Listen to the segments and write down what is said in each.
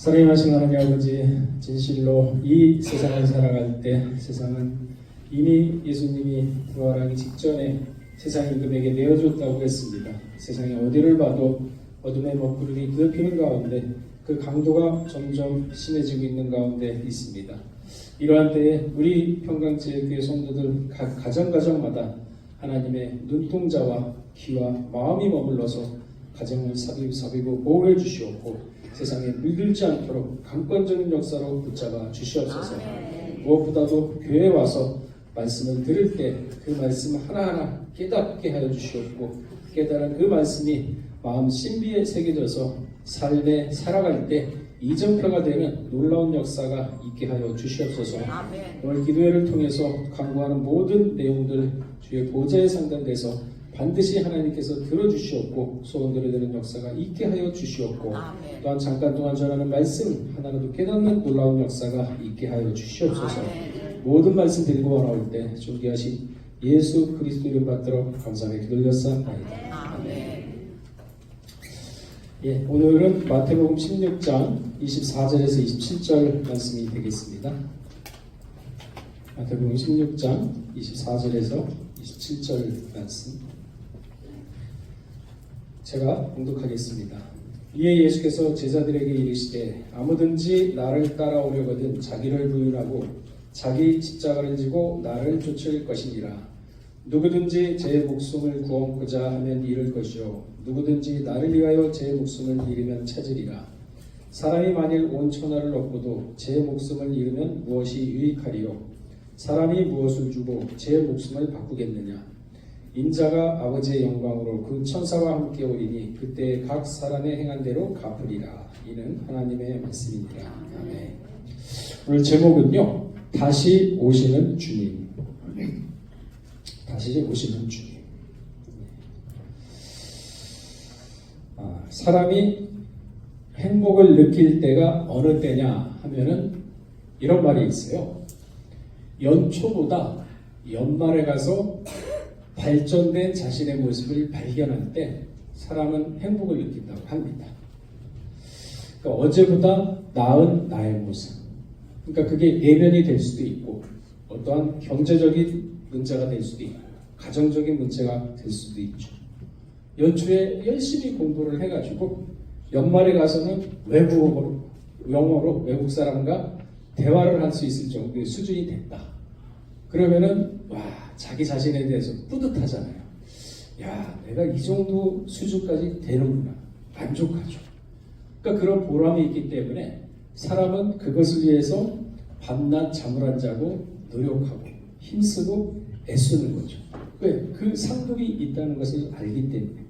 사랑이 하신 하나님 아버지, 진실로 이 세상을 살아갈 때 세상은 이미 예수님이 부활하기 직전에 세상 임금에게 내어줬다고 했습니다. 세상에 어디를 봐도 어둠의 먹구름이 뒤덮이는 가운데 그 강도가 점점 심해지고 있는 가운데 있습니다. 이러한 때에 우리 평강제일교회 성도들 각 가정마다 하나님의 눈동자와 귀와 마음이 머물러서 가정을 삽입고 보호해 주시옵고 세상에 물들지 않도록 강권적인 역사로 붙잡아 주시옵소서. 무엇보다도 교회에 와서 말씀을 들을 때 그 말씀 하나하나 깨닫게 하여 주시옵고 깨달은 그 말씀이 마음 신비에 새겨져서 삶에 살아갈 때 이정표가 되는 놀라운 역사가 있게 하여 주시옵소서. 오늘 기도회를 통해서 강구하는 모든 내용들 주의 보좌에 상달돼서 반드시 하나님께서 들어주시옵고 소원대로 되는 역사가 있게 하여 주시옵고 또한 잠깐 동안 전하는 말씀 하나라도 깨닫는 놀라운 역사가 있게 하여 주시옵소서. 모든 말씀 들고 나올 때 존귀하신 예수 그리스도 이름 받들어 감사하게 기도드렸사옵나이다. 아멘. 예, 오늘은 마태복음 16장 24절에서 27절 말씀이 되겠습니다. 마태복음 16장 24절에서 27절 말씀 제가 봉독하겠습니다. 이에 예수께서 제자들에게 이르시되 아무든지 나를 따라오려거든 자기를 부인하고 자기 십자가를 지고 나를 쫓을 것이니라. 누구든지 제 목숨을 구원코자 하면 잃을 것이요 누구든지 나를 위하여 제 목숨을 잃으면 찾으리라. 사람이 만일 온 천하를 얻고도 제 목숨을 잃으면 무엇이 유익하리요? 사람이 무엇을 주고 제 목숨을 바꾸겠느냐? 인자가 아버지의 영광으로 그 천사와 함께 오리니 그때 각 사람의 행한 대로 갚으리라. 이는 하나님의 말씀입니다. 아멘. 오늘 제목은요, 다시 오시는 주님. 다시 오시는 주님. 사람이 행복을 느낄 때가 어느 때냐 하면은 이런 말이 있어요. 연초보다 연말에 가서 발전된 자신의 모습을 발견할 때 사람은 행복을 느낀다고 합니다. 그러니까 어제보다 나은 나의 모습. 그러니까 그게 내면이 될 수도 있고 어떠한 경제적인 문제가 될 수도 있고 가정적인 문제가 될 수도 있죠. 연초에 열심히 공부를 해가지고 연말에 가서는 영어로 외국 사람과 대화를 할 수 있을 정도의 수준이 됐다. 그러면은 자기 자신에 대해서 뿌듯하잖아요. 야, 내가 이 정도 수준까지 되는구나. 만족하죠. 그러니까 그런 보람이 있기 때문에 사람은 그것을 위해서 밤낮 잠을 안 자고 노력하고 힘쓰고 애쓰는 거죠. 왜? 그 상급이 있다는 것을 알기 때문에.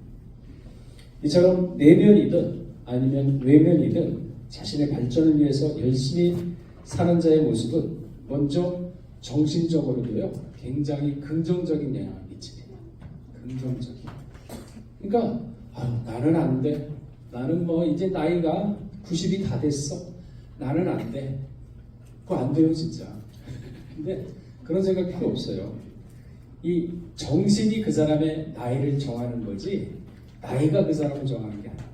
이처럼 내면이든 아니면 외면이든 자신의 발전을 위해서 열심히 사는 자의 모습은 먼저 정신적으로도요 굉장히 긍정적인 영향을 미칩니다. 긍정적인. 그러니까 나는 안 돼. 나는 뭐 이제 나이가 90이 다 됐어. 나는 안 돼. 그거 안 돼요 진짜. 근데 그런 생각 필요 없어요. 이 정신이 그 사람의 나이를 정하는 거지 나이가 그 사람을 정하는 게 아닙니다.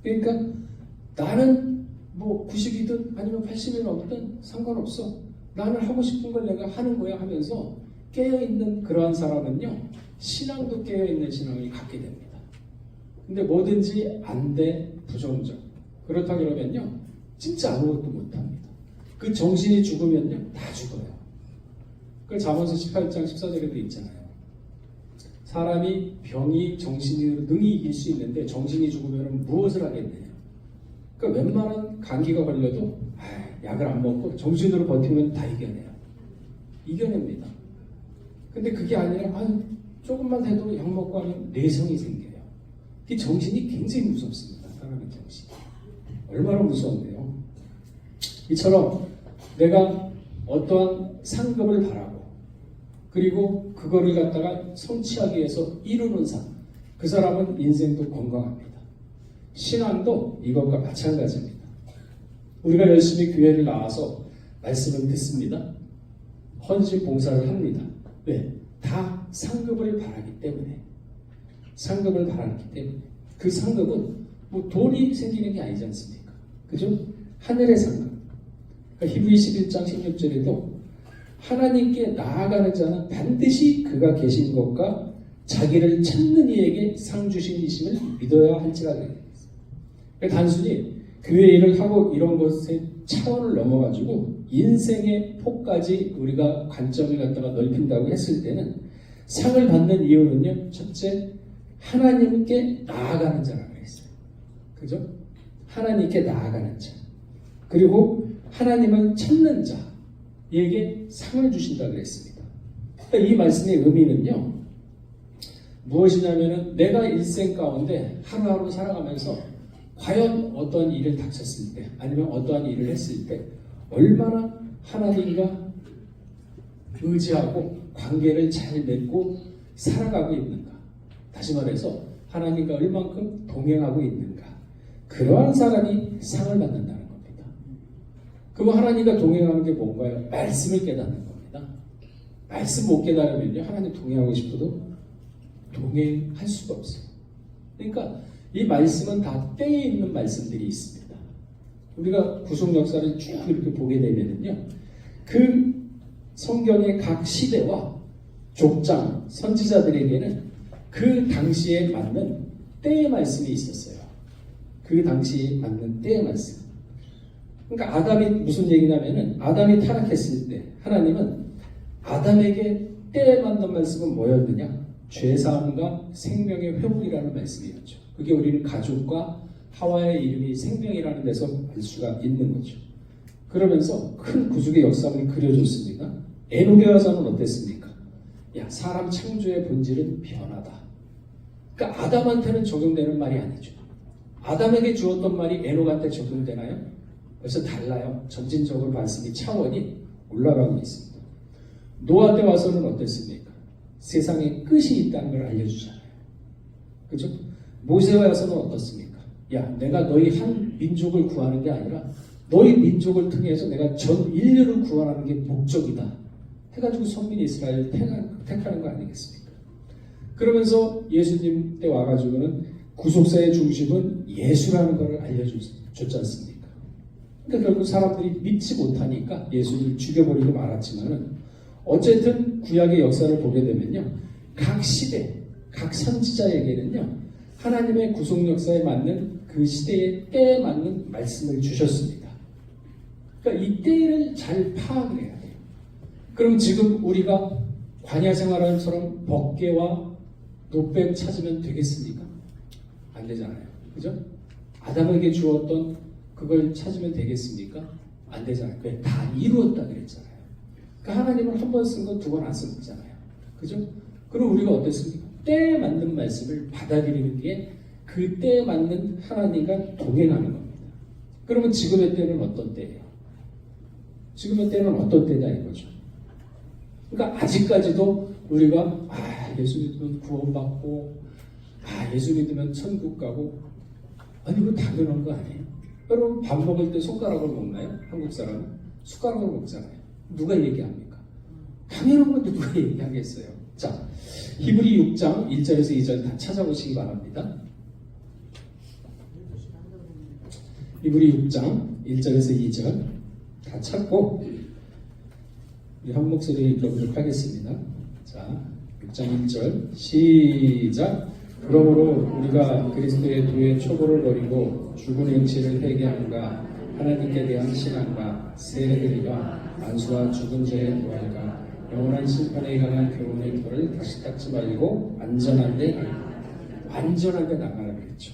그러니까 나는 뭐 90이든 아니면 80이 넘든 상관없어. 나는 하고 싶은 걸 내가 하는 거야 하면서 깨어있는 그러한 사람은요 신앙도 깨어있는 신앙을 갖게 됩니다. 근데 뭐든지 안 돼, 부정적. 그렇다 그러면요 진짜 아무것도 못합니다. 그 정신이 죽으면요 다 죽어요. 그 잠언서 18장 14절에도 있잖아요. 사람이 병이 정신으로 능히 이길 수 있는데 정신이 죽으면 무엇을 하겠느냐. 그러니까 웬만한 감기가 걸려도 약을 안 먹고 정신으로 버티면 다 이겨내요. 이겨냅니다. 근데 그게 아니라 조금만 해도 약 먹고 하면 내성이 생겨요. 이 정신이 굉장히 무섭습니다. 사람의 정신이. 얼마나 무서운데요. 이처럼 내가 어떠한 상급을 바라고 그리고 그거를 갖다가 성취하기 위해서 이루는 삶. 그 사람은 인생도 건강합니다. 신앙도 이것과 마찬가지입니다. 우리가 열심히 교회를 나와서 말씀을 듣습니다. 헌신 봉사를 합니다. 왜? 다 상급을 바라기 때문에. 상급을 바라기 때문에. 그 상급은 뭐 돈이 생기는 게 아니지 않습니까? 그죠? 하늘의 상급. 그러니까 히브리 11장 16절에도 하나님께 나아가는 자는 반드시 그가 계신 것과 자기를 찾는 이에게 상 주신 이심을 믿어야 할지라고 얘기했어요. 그러니까 단순히 교회 일을 하고 이런 것의 차원을 넘어가지고 인생의 폭까지 우리가 관점을 갖다가 넓힌다고 했을 때는 상을 받는 이유는요, 첫째, 하나님께 나아가는 자라고 했어요. 그죠? 하나님께 나아가는 자. 그리고 하나님을 찾는 자에게 상을 주신다고 했습니다. 그러니까 이 말씀의 의미는요, 무엇이냐면은 내가 일생 가운데 하루하루 살아가면서 과연 어떠한 일을 닥쳤을 때, 아니면 어떠한 일을 했을 때, 얼마나 하나님과 의지하고 관계를 잘 맺고 살아가고 있는가. 다시 말해서 하나님과 얼만큼 동행하고 있는가. 그러한 사람이 상을 받는다는 겁니다. 그럼 하나님과 동행하는 게 뭔가요? 말씀을 깨닫는 겁니다. 말씀 못 깨달으면요, 하나님 동행하고 싶어도 동행할 수가 없어요. 그러니까 이 말씀은 다 때에 있는 말씀들이 있습니다. 우리가 구속 역사를 쭉 이렇게 보게 되면요, 그 성경의 각 시대와 족장, 선지자들에게는 그 당시에 맞는 때의 말씀이 있었어요. 그 당시에 맞는 때의 말씀. 그러니까 아담이 무슨 얘기냐면은 아담이 타락했을 때 하나님은 아담에게 때에 맞는 말씀은 뭐였느냐? 죄사함과 생명의 회복이라는 말씀이었죠. 그게 우리는 가족과 하와의 이름이 생명이라는 데서 알 수가 있는 거죠. 그러면서 큰 구속의 역사를 그려줬습니다. 에녹의 화자는 어땠습니까? 야, 사람 창조의 본질은 변하다. 그러니까 아담한테는 적용되는 말이 아니죠. 아담에게 주었던 말이 에녹한테 적용되나요? 벌써 달라요. 점진적으로 말씀이 차원이 올라가고 있습니다. 노아 때 와서는 어땠습니까? 세상에 끝이 있다는 걸 알려주잖아요. 그죠? 모세와 와서는 어떻습니까? 야, 내가 너희 한 민족을 구하는 게 아니라 너희 민족을 통해서 내가 전 인류를 구원하는 게 목적이다. 해가지고 선민 이스라엘을 택하는 거 아니겠습니까? 그러면서 예수님 때 와가지고는 구속사의 중심은 예수라는 걸 알려줬지 않습니까? 그러니까 결국 사람들이 믿지 못하니까 예수를 죽여버리고 말았지만은 어쨌든 구약의 역사를 보게 되면요, 각 시대, 각 선지자에게는요, 하나님의 구속 역사에 맞는 그 시대의 때에 맞는 말씀을 주셨습니다. 그러니까 이 때를 잘 파악을 해야 돼요. 그럼 지금 우리가 광야 생활처럼 법궤와 노뱀 찾으면 되겠습니까? 안 되잖아요. 그죠? 아담에게 주었던 그걸 찾으면 되겠습니까? 안 되잖아요. 그게 다 이루었다 그랬잖아요. 그러니까 하나님은 한 번 쓴 거 두 번 안 쓰잖아요. 그죠? 그럼 우리가 어땠습니까? 때에 맞는 말씀을 받아들이는 게 그 때에 맞는 하나님과 동행하는 겁니다. 그러면 지금의 때는 어떤 때예요? 지금의 때는 어떤 때냐 이거죠. 그러니까 아직까지도 우리가 예수 믿으면 구원받고 예수 믿으면 천국 가고 아니 그거 당연한 거 아니에요? 여러분 밥 먹을 때 손가락으로 먹나요? 한국 사람은 숟가락으로 먹잖아요. 누가 얘기합니까? 당연한 건데 누가 얘기하겠어요? 자, 히브리 6장 1절에서 2절 다 찾아보시기 바랍니다. 히브리 6장 1절에서 2절 다 찾고 우리 한 목소리 읽어보도록 하겠습니다. 자, 6장 1절 시작. 그러므로 우리가 그리스도의 도의 초보를 버리고 죽은 행실을 회개함과 하나님께 대한 신앙과 세례들과 안수와 죽은 자의 부활과 영원한 심판에 관한 교훈의 도를 다시 닦지 말고 완전한데 나가라 그랬죠.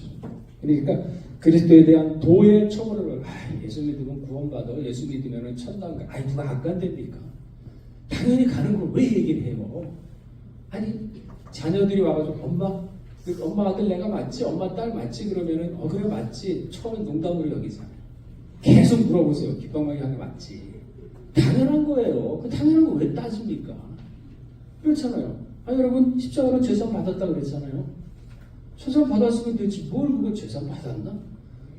그러니까 그리스도에 대한 도의 초보를 예수 믿으면 구원받아, 예수 믿으면 천당 가. 누가 안 간답니까? 당연히 가는 걸 왜 얘기를 해요? 아니 자녀들이 와가지고 엄마 아들 내가 맞지? 엄마 딸 맞지? 그러면은 그래 맞지. 처음엔 농담으로 여기잖아요. 계속 물어보세요. 귓방망이 하게 맞지? 당연한 거예요. 그 당연한 거 왜 따집니까? 그렇잖아요. 여러분 십자가로 죄상 받았다 그랬잖아요. 죄상 받았으면 되지 뭘 그거 죄상 받았나?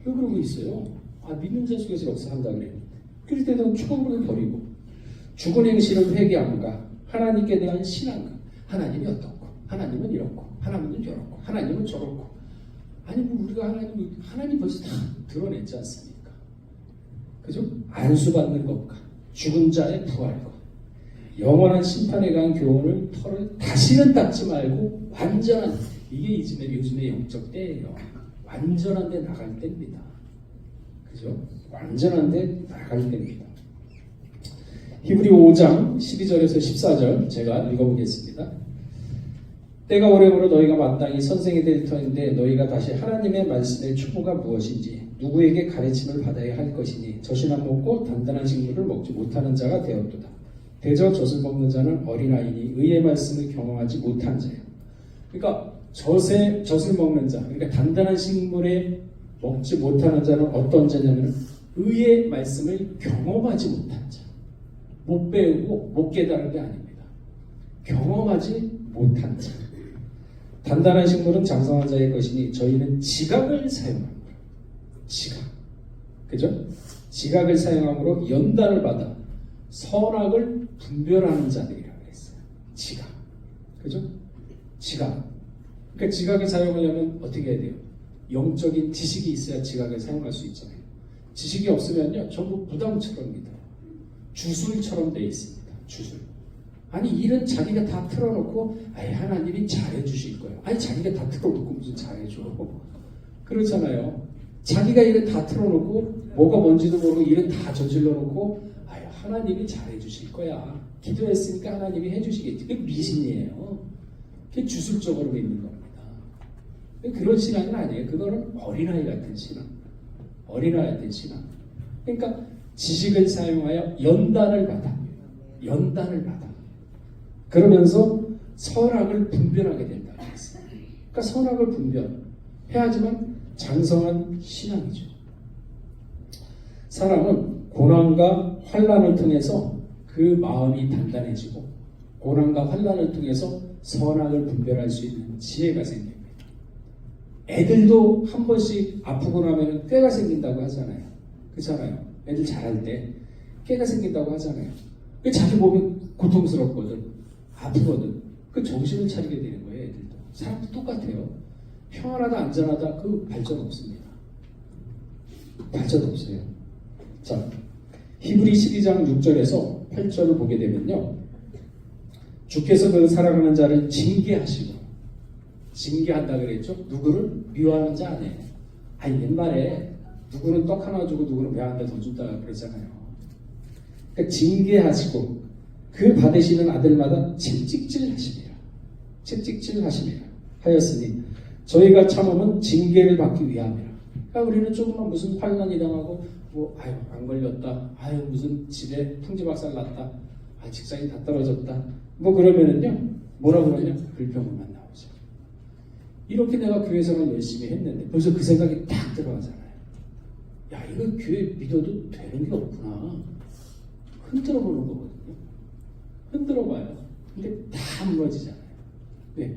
왜 그러고 있어요? 믿는 자 속에서 역사한다 그랬는데 그럴 때도 초보를 버리고 죽은 행실을 회개함과 하나님께 대한 신앙과 하나님이 어떻고 하나님은 이렇고 하나님은 저렇고 하나님은 저렇고 아니 우리가 하나님 벌써 다 드러냈지 않습니까? 그죠? 안수받는 것과 죽은 자의 부활과 영원한 심판에 관한 교훈을 털을 다시는 닦지 말고 완전한, 이게 요즘의 영적 때예요. 완전한 데 나갈 때입니다. 그죠? 완전한 데 나갈 때입니다. 히브리 5장 12절에서 14절 제가 읽어보겠습니다. 때가 오래므로 너희가 마땅히 선생이 될 터인데 너희가 다시 하나님의 말씀의 추구가 무엇인지 누구에게 가르침을 받아야 할 것이니 젖이나 먹고 단단한 식물을 먹지 못하는 자가 되었도다. 대저 젖을 먹는 자는 어린아이니 의의 말씀을 경험하지 못한 자예요. 그러니까 젖을 먹는 자, 그러니까 단단한 식물에 먹지 못하는 자는 어떤 자냐면 의의 말씀을 경험하지 못한 자. 못 배우고 못 깨달은 게 아닙니다. 경험하지 못한 자. 단단한 식물은 장성한 자의 것이니 저희는 지각을 사용합니다. 지각. 그죠? 지각을 사용함으로 연단을 받아 선악을 분별하는 자들이라고 했어요. 지각. 그죠? 지각. 그러니까 지각을 사용하려면 어떻게 해야 돼요? 영적인 지식이 있어야 지각을 사용할 수 있잖아요. 지식이 없으면요, 전부 무당처럼입니다. 주술처럼 돼 있습니다. 주술. 아니, 일은 자기가 다 틀어놓고, 아예 하나님이 잘해주실 거예요. 아니, 자기가 다 틀어놓고 무슨 잘해줘. 그렇잖아요. 자기가 일은 다 틀어놓고, 뭐가 뭔지도 모르고 일은 다 저질러 놓고, 아예 하나님이 잘해주실 거야. 기도했으니까 하나님이 해주시겠지. 그게 미신이에요. 그게 주술적으로 믿는 겁니다. 그런 신앙은 아니에요. 그거는 어린아이 같은 신앙. 어린아이 같은 신앙. 그러니까 지식을 사용하여 연단을 받아. 그러면서 선악을 분별하게 된다고 했어요. 그러니까 선악을 분별해야지만 장성한 신앙이죠. 사람은 고난과 환난을 통해서 그 마음이 단단해지고 고난과 환난을 통해서 선악을 분별할 수 있는 지혜가 생깁니다. 애들도 한 번씩 아프고 나면 꾀가 생긴다고 하잖아요. 그렇잖아요. 애들 자랄 때 꾀가 생긴다고 하잖아요. 자기 몸이 고통스럽거든, 아프거든. 그 정신을 차리게 되는 거예요. 애들도. 사람도 똑같아요. 평안하다 안전하다 그 발전 없습니다. 발전 없어요. 자, 히브리 12장 6절에서 8절을 보게 되면요, 주께서 그 사랑하는 자를 징계하시고, 징계한다 그랬죠? 누구를? 미워하는 자 아니에요. 아니, 옛말에 누구는 떡 하나 주고 누구는 배 한 대 더 준다 그러잖아요. 그러니까 징계하시고 그 받으시는 아들마다 채찍질 하심이라 하였으니 저희가 참음은 징계를 받기 위함이라. 그러니까 우리는 조금만 무슨 환난이 당하고 아유 안 걸렸다, 아유 무슨 집에 풍지박살 났다, 아 직장이 다 떨어졌다, 그러면은요 뭐라고 그러냐? 불평만 나오죠. 이렇게 내가 교회생활 열심히 했는데 벌써 그 생각이 딱 들어가잖아요. 야, 이거 교회 믿어도 되는 게 없구나. 흔들어 보는 거거든요. 흔들어 봐요. 근데 다 무너지잖아요. 왜?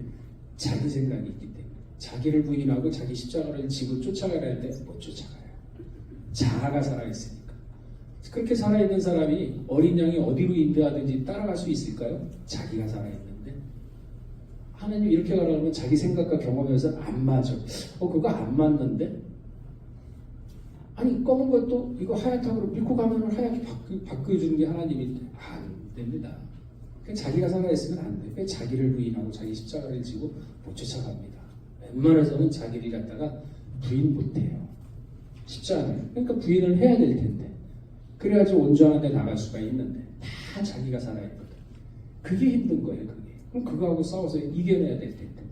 자기 생각이 있기 때문에. 자기를 부인하고 자기 십자가를 지고 쫓아가야 할 때 못 쫓아가요. 자아가 살아있으니까. 그렇게 살아있는 사람이 어린 양이 어디로 인도하든지 따라갈 수 있을까요? 자기가 살아있는데. 하나님 이렇게 가라 그러면 자기 생각과 경험에서 안 맞아. 그거 안 맞는데? 아니, 검은 것도 이거 하얗다고 밀고 가면 하얗게 바꿔주는 게 하나님인데 안 됩니다. 자기가 살아있으면 안 돼요. 자기를 부인하고 자기 십자가를 지고 못 쫓아갑니다. 웬만해서는 자기를 갖다가 부인 못해요. 쉽지 않아요. 그러니까 부인을 해야 될 텐데, 그래야지 온전한 데 나갈 수가 있는데 다 자기가 살아있거든. 그게 힘든 거예요. 그게. 그럼 그거하고 싸워서 이겨내야 될 텐데,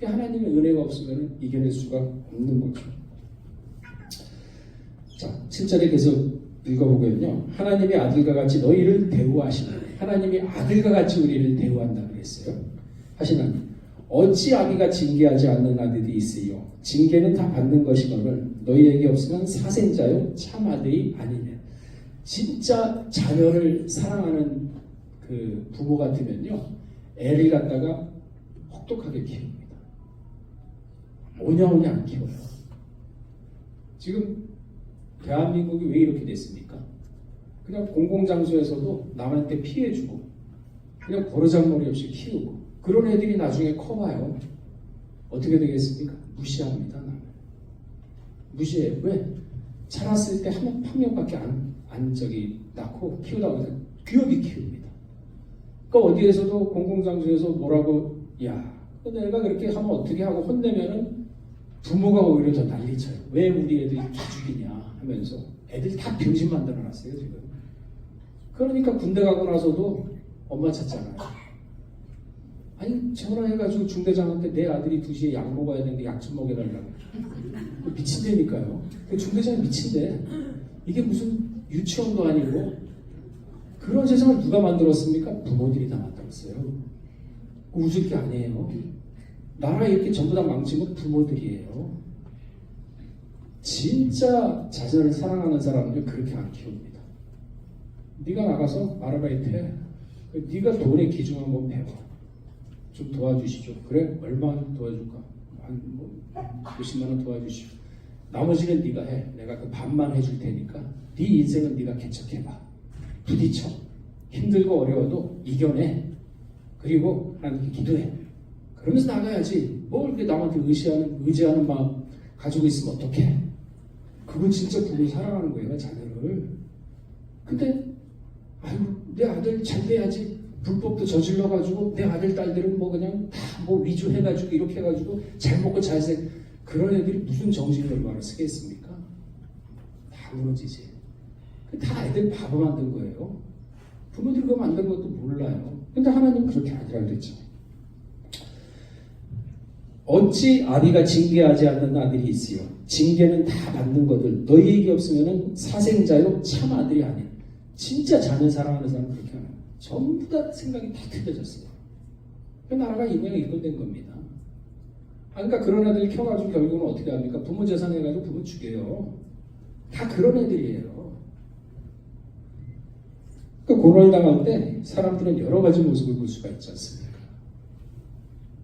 하나님의 은혜가 없으면 이겨낼 수가 없는 거죠. 자, 7절에 계속 읽어보면요, 하나님이 아들과 같이 너희를 대우하시니, 하나님이 아들과 같이 우리를 대우한다 그랬어요. 하시나니 어찌 아비가 징계하지 않는 아들이 있으요? 징계는 다 받는 것이거늘 너희에게 없으면 사생자요 참 아들이 아니냐. 진짜 자녀를 사랑하는 그 부모 같으면요, 애를 갖다가 혹독하게 키웁니다. 오냐오냐 안 키워요. 지금 대한민국이 왜 이렇게 됐습니까? 그냥 공공장소에서도 남한테 피해주고 그냥 버르장머리 없이 키우고, 그런 애들이 나중에 커봐요. 어떻게 되겠습니까? 무시합니다. 남을. 무시해요. 왜? 자랐을 때 한 명밖에 낳고 키우다 보니까 귀엽게 키웁니다. 그러니까 어디에서도 공공장소에서 뭐라고 내가 그렇게 하면 어떻게 하고 혼내면은 부모가 오히려 더 난리쳐요. 왜 우리 애들이 기죽이냐 하면서 애들 다 병신 만들어놨어요 지금. 그러니까 군대 가고 나서도 엄마 찾잖아요. 아니 전화해가지고 중대장한테 내 아들이 2시에 약 먹어야 되는데 약 좀 먹여달라고. 미친다니까요. 중대장이 미친데 이게 무슨 유치원도 아니고 그런 세상을 누가 만들었습니까? 부모들이 다 만들었어요. 웃을 게 아니에요. 나라 이렇게 전부 다 망친 건 부모들이에요. 진짜 자신을 사랑하는 사람은 그렇게 안 키웁니다. 네가 나가서 아르바이트 해. 네가 돈에 기준 한번 배워. 좀 도와주시죠. 그래? 얼마 도와줄까? 몇십만 원 도와주시오. 나머지는 네가 해. 내가 그 반만 해줄 테니까 네 인생은 네가 개척해봐. 부딪혀. 힘들고 어려워도 이겨내. 그리고 하나님께 기도해. 그러면서 나가야지. 뭘 이렇게 남한테 의지하는 마음 가지고 있으면 어떡해? 그건 진짜 부모 사랑하는 거예요, 자녀를. 근데 내 아들 잘 돼야지. 불법도 저질러가지고 내 아들 딸들은 그냥 다 위주해가지고 이렇게 해가지고 잘 먹고 잘 살. 그런 애들이 무슨 정신력을 쓰겠습니까? 다 무너지지. 다 애들 바보 만든 거예요. 부모들이 그거 만든 것도 몰라요. 근데 하나님은 그렇게 아니라 그랬죠. 어찌 아비가 징계하지 않는 아들이 있으요. 징계는 다 받는 것들. 너희에게 없으면 사생자요 참 아들이 아니야. 진짜 자녀 사랑하는 사람은 그렇게 하는 거예요. 전부 다 생각이 다 틀려졌어요. 그 나라가 이 모양 이끌된 겁니다. 그러니까 그런 애들 켜가지고 결국은 어떻게 합니까? 부모 재산 해가지고 부모 죽여요. 다 그런 애들이에요. 그 고난을 당할 때 사람들은 여러 가지 모습을 볼 수가 있지 않습니까?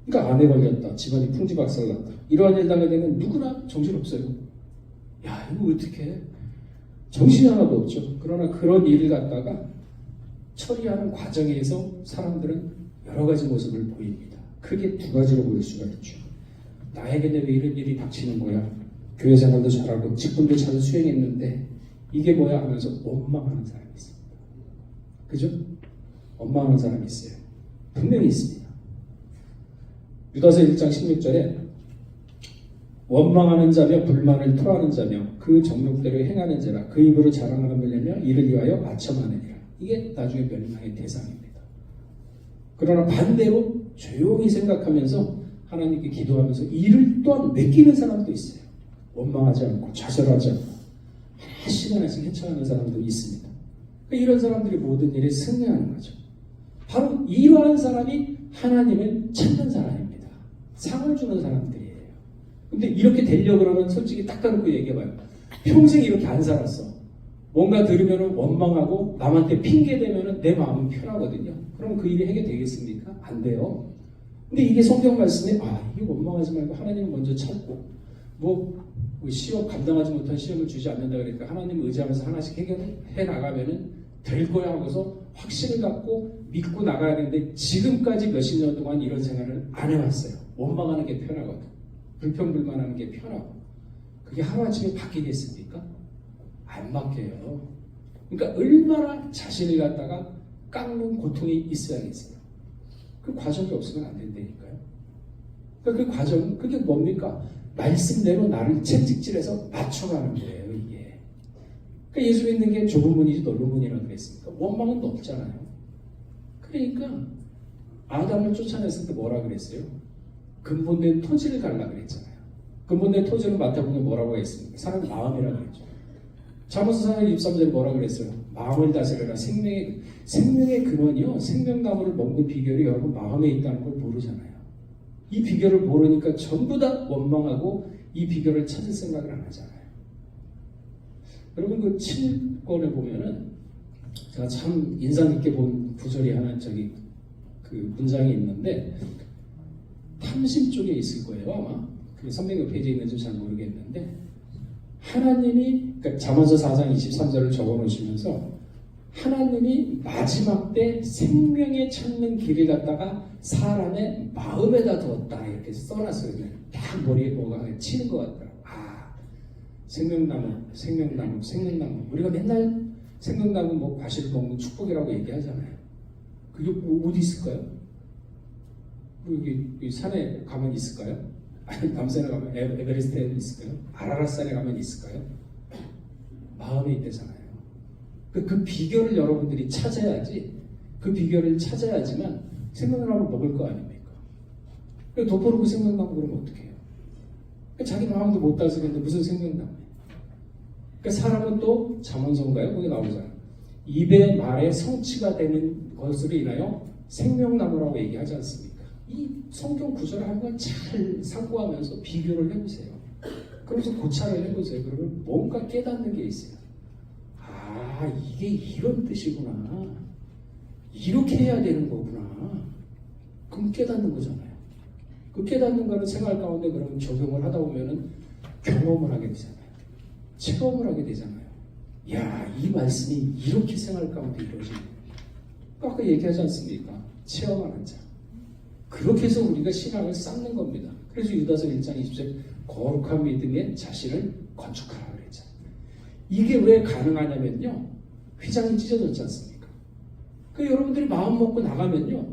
그러니까 암에 걸렸다, 집안이 풍지박살났다, 이러한 일 당하게 되면 누구나 정신없어요. 이거 어떻게 해? 정신이 하나도 없죠. 그러나 그런 일을 갖다가 처리하는 과정에서 사람들은 여러 가지 모습을 보입니다. 크게 두 가지로 보일 수가 있죠. 나에게는 왜 이런 일이 닥치는 거야? 교회 생활도 잘하고 직분도 잘 수행했는데 이게 뭐야 하면서 원망하는 사람이 있습니다. 그죠? 원망하는 사람이 있어요. 분명히 있습니다. 유다서 1장 16절에 원망하는 자며 불만을 토하는 자며 그 정욕대로 행하는 자라 그 입으로 자랑하는 멸려며 이를 위하여 아첨하느니라. 이게 나중에 멸망의 대상입니다. 그러나 반대로 조용히 생각하면서 하나님께 기도하면서 일을 또한 맡기는 사람도 있어요. 원망하지 않고 좌절하지 않고 한 시간씩 헤쳐가는 사람도 있습니다. 이런 사람들이 모든 일에 승리하는 거죠. 바로 이러한 사람이 하나님을 찾는 사람입니다. 상을 주는 사람들이에요. 근데 이렇게 되려고 그러면 솔직히 딱 까놓고 얘기해봐요. 평생 이렇게 안 살았어. 뭔가 들으면 원망하고 남한테 핑계대면 내 마음은 편하거든요. 그럼 그 일이 해결되겠습니까? 안 돼요. 근데 이게 성경 말씀에 이게 원망하지 말고 하나님을 먼저 찾고 시험 감당하지 못한 시험을 주지 않는다 그러니까 하나님 의지하면서 하나씩 해결해 나가면은 될 거야 하고서 확신을 갖고 믿고 나가야 되는데 지금까지 몇십 년 동안 이런 생활을 안 해왔어요. 원망하는 게 편하거든. 불평불만하는 게 편하고. 그게 하루아침에 바뀌겠습니까? 안 바뀌어요. 그러니까 얼마나 자신을 갖다가 깎는 고통이 있어야겠어요. 그 과정이 없으면 안 된다니까요. 그러니까 그 과정, 그게 뭡니까? 말씀대로 나를 채찍질해서 맞춰가는 거예요, 이게. 그러니까 예수 믿는 게 좁은 문이지 넓은 문이라고 그랬으니까 원망은 없잖아요. 그러니까 아담을 쫓아냈을 때 뭐라 그랬어요? 근본된 토지를 달라 그랬잖아요. 근본된 토지는 마태복음에 뭐라고 했습니까? 사람 마음이라고 했죠. 잠언서 4장 23절에 뭐라 그랬어요? 마음을 다스려라. 생명의 근원이요. 생명나무를 먹는 비결이 여러분 마음에 있다는 걸 모르잖아요. 이 비결을 모르니까 전부 다 원망하고 이 비결을 찾을 생각을 안 하잖아요. 여러분 그 7권에 보면은 제가 참 인상 깊게 본 구절이 하나 그 문장이 있는데 탐심 쪽에 있을 거예요 아마. 그 선생님 페이지에 있는지 잘 모르겠는데 하나님이 그러니까 잠언서 4장 23절을 적어놓으시면서 하나님이 마지막 때 생명에 찾는 길을 갖다가 사람의 마음에다 두었다 이렇게 써놨어요. 딱 머리에 뭐가 치는 것 같더라고요. 생명나무. 우리가 맨날 생명나무 뭐 과실 먹는 축복이라고 얘기하잖아요. 그게 뭐 어디 있을까요? 뭐 여기 산에 가면 있을까요? 아니, 남산에 가면 에베레스트에 있을까요? 아라랏산에 가면 있을까요? 마음에 있대잖아요. 그 비결을 여러분들이 찾아야지. 그 비결을 찾아야지만 생명나무 먹을 거 아닙니까? 덮어놓고 생명나무 그러면 어떻게 해요? 자기 마음도 못 다스리는데 무슨 생명나무예요? 사람은 또 잠언서인가요? 거기 나오잖아요. 입의 말에 성취가 되는 것으로 인하여 생명나무라고 얘기하지 않습니까? 이 성경 구절을 한번 잘 상고하면서 비교를 해보세요. 그러면서 고찰을 해보세요. 그러면 뭔가 깨닫는 게 있어요. 아, 이게 이런 뜻이구나. 이렇게 해야 되는 거구나. 그럼 깨닫는 거잖아요. 그 깨닫는 거는 생활 가운데 그러면 적용을 하다 보면은 경험을 하게 되잖아요. 체험을 하게 되잖아요. 야, 이 말씀이 이렇게 생활 가운데 이루어지는 거예요. 아까 얘기하지 않습니까? 체험하는 자. 그렇게 해서 우리가 신앙을 쌓는 겁니다. 그래서 유다서 1장 20절 거룩한 믿음에 자신을 건축하라 그랬잖아요. 이게 왜 가능하냐면요. 휘장이 찢어졌지 않습니까? 여러분들이 마음 먹고 나가면요.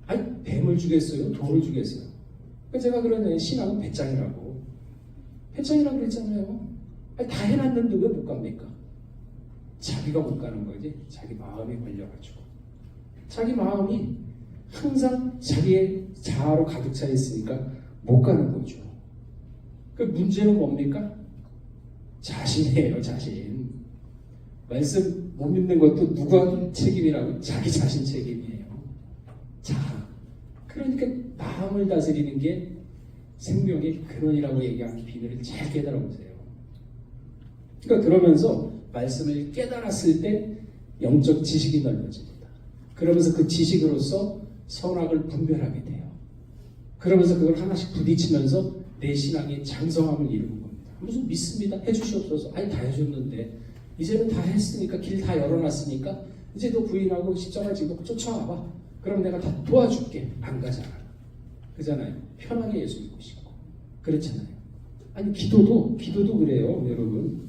아니, 뱀을 주겠어요? 돌을 주겠어요? 제가 그러네. 신앙은 배짱이라고. 배짱이라고 그랬잖아요. 아니, 다 해놨는데 왜 못 갑니까? 자기가 못 가는 거지. 자기 마음이 걸려가지고. 자기 마음이 항상 자기의 자아로 가득 차 있으니까 못 가는 거죠. 그 문제는 뭡니까? 자신이에요, 자신. 말씀 못 믿는 것도 누가 책임이라고? 자기 자신 책임이에요. 자, 그러니까 마음을 다스리는 게 생명의 근원이라고 얘기하는 비밀을 잘 깨달아 보세요. 그러니까 그러면서 말씀을 깨달았을 때 영적 지식이 넓어집니다. 그러면서 그 지식으로서 선악을 분별하게 돼요. 그러면서 그걸 하나씩 부딪히면서 내 신앙의 장성함을 이루는 겁니다. 무슨 믿습니다. 해주시옵소서. 아니, 다 해줬는데 이제는 다 했으니까 길 다 열어놨으니까 이제 너 부인하고 십자가 지고 쫓아와봐. 그럼 내가 다 도와줄게. 안 가잖아. 그잖아요. 편하게 예수 믿고 싶고. 그렇잖아요. 아니, 기도도 그래요, 여러분.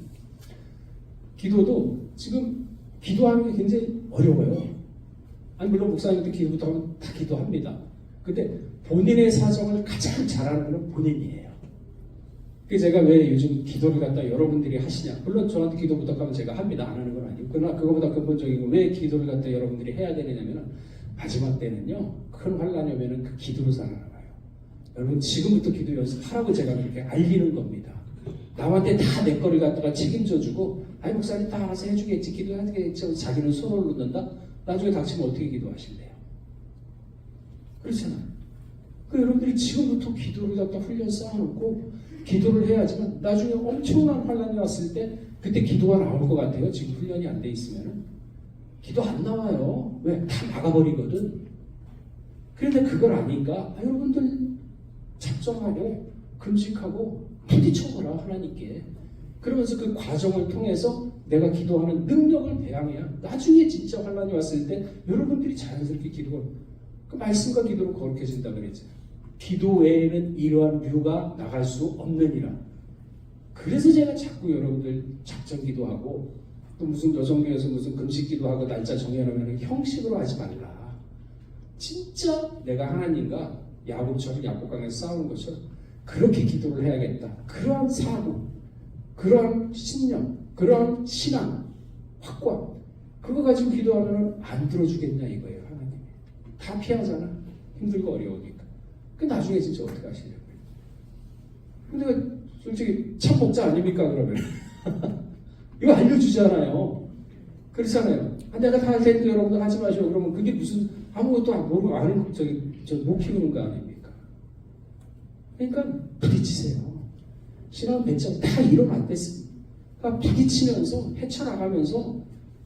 기도도 지금 기도하는 게 굉장히 어려워요. 아니, 물론 목사님도 기도부터 하면 다 기도합니다. 근데 본인의 사정을 가장 잘하는 건 본인이에요. 그래서 제가 왜 요즘 기도를 갖다 여러분들이 하시냐. 물론 저한테 기도 부탁하면 제가 합니다. 안 하는 건 아니고. 그러나 그거보다 근본적인 건 왜 기도를 갖다 여러분들이 해야 되느냐면 마지막 때는요. 큰 환란이 오면은 그 기도로 살아나가요. 여러분 지금부터 기도 연습하라고 제가 그렇게 알리는 겁니다. 남한테 다 내 거를 갖다가 책임져주고 아이 목사님 다 알아서 해주겠지 기도하겠지 자기는 손을 놓는다. 나중에 닥치면 어떻게 기도하실래요? 그렇잖아요. 여러분들이 지금부터 기도를 갖다 훈련 쌓아놓고 기도를 해야지만 나중에 엄청난 환란이 왔을 때 그때 기도가 나올 것 같아요. 지금 훈련이 안 돼 있으면 기도 안 나와요. 왜? 다 막아버리거든. 그런데 그걸 아니까 여러분들 작정하고 금식하고 부딪혀보라 하나님께. 그러면서 그 과정을 통해서 내가 기도하는 능력을 배양해야 나중에 진짜 환란이 왔을 때 여러분들이 자연스럽게 기도를 그 말씀과 기도로 거룩해진다 그랬잖아요. 기도 외에는 이러한 류가 나갈 수 없느니라. 그래서 제가 자꾸 여러분들 작정 기도하고 또 무슨 여성교회에서 무슨 금식 기도하고 날짜 정해놓으면 형식으로 하지 말라. 진짜 내가 하나님과 야곱처럼 야곱강에서 싸우는 것처럼 그렇게 기도를 해야겠다. 그러한 사고, 그러한 신념, 그러한 신앙, 확고함 그거 가지고 기도하면 안 들어주겠냐 이거예요. 하나님 다 피하잖아. 힘들고 어려우니까. 그 나중에 진짜 어떻게 하시냐고요. 근데 솔직히 참목자 아닙니까 그러면. 이거 알려주잖아요. 그렇잖아요. 내가 다 할 테니까 여러분들 하지 마시오. 그러면 그게 무슨 아무것도 모르고 아는 못 키우는 거 아닙니까? 그러니까 부딪히세요. 신앙 배짱 다 일어났댔습니다. 그러니까 부딪히면서 헤쳐나가면서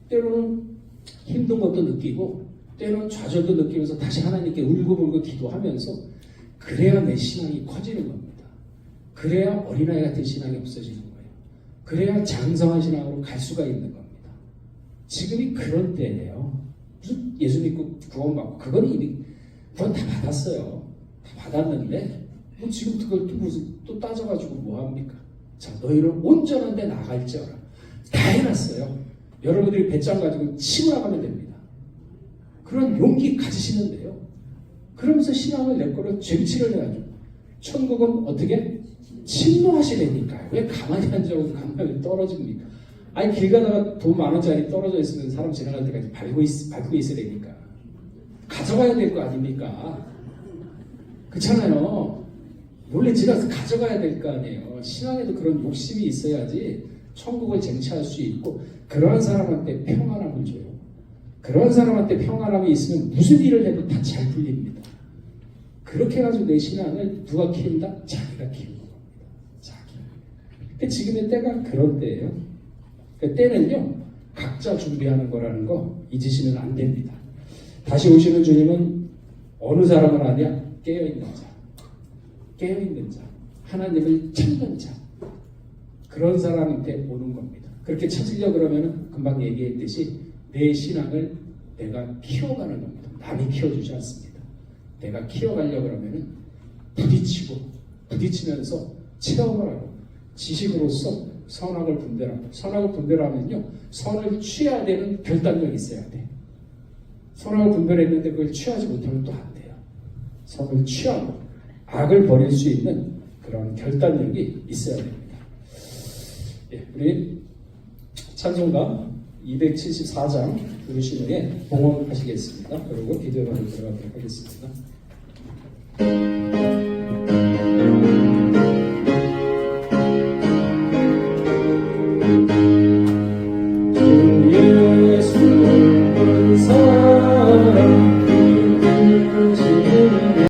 때로는 힘든 것도 느끼고 때로는 좌절도 느끼면서 다시 하나님께 울고불고 기도하면서 그래야 내 신앙이 커지는 겁니다. 그래야 어린아이 같은 신앙이 없어지는 거예요. 그래야 장성한 신앙으로 갈 수가 있는 겁니다. 지금이 그런 때예요. 무슨 예수 믿고 구원받고 그건 이미 구원 다 받았어요. 다 받았는데 뭐 지금 그걸 또 무슨 또 따져가지고 뭐 합니까? 자, 너희를 온전한 데 나갈지어라. 다 해놨어요. 여러분들이 배짱 가지고 치고 나가면 됩니다. 그런 용기 가지시는데요. 그러면서 신앙을 내 거로 쟁취를 해야죠. 천국은 어떻게? 침노하시라니까요. 왜 가만히 앉아서 가만히 떨어집니까? 아니 길 가다가 돈 10,000원짜리 떨어져 있으면 사람 지나갈 때까지 밟고 있으라니까. 가져가야 될 거 아닙니까? 그렇잖아요. 몰래 지나서 가져가야 될 거 아니에요. 신앙에도 그런 욕심이 있어야지 천국을 쟁취할 수 있고 그런 사람한테 평안함을 줘요. 그런 사람한테 평안함이 있으면 무슨 일을 해도 다 잘 풀립니다. 그렇게 해가지고 내 신앙을 누가 키운다? 자기가 키우는 겁니다. 자기. 지금의 때가 그런 때예요. 그 때는요, 각자 준비하는 거라는 거 잊으시면 안 됩니다. 다시 오시는 주님은 어느 사람을 아냐? 깨어있는 자. 깨어있는 자. 하나님을 찾는 자. 그런 사람한테 오는 겁니다. 그렇게 찾으려 그러면 금방 얘기했듯이 내 신앙을 내가 키워가는 겁니다. 남이 키워주지 않습니다. 내가 키워가려 그러면은 부딪히면서 체험을 하고 지식으로서 선악을 분별하고 선악을 분별하면요 선을 취해야 되는 결단력이 있어야 돼. 선악을 분별했는데 그걸 취하지 못하면 또 안 돼요. 선을 취하고 악을 버릴 수 있는 그런 결단력이 있어야 됩니다. 예, 우리 찬송가 274장 부르신 후에 봉헌하시겠습니다. 그리고 기도로 들어가도록 하겠습니다.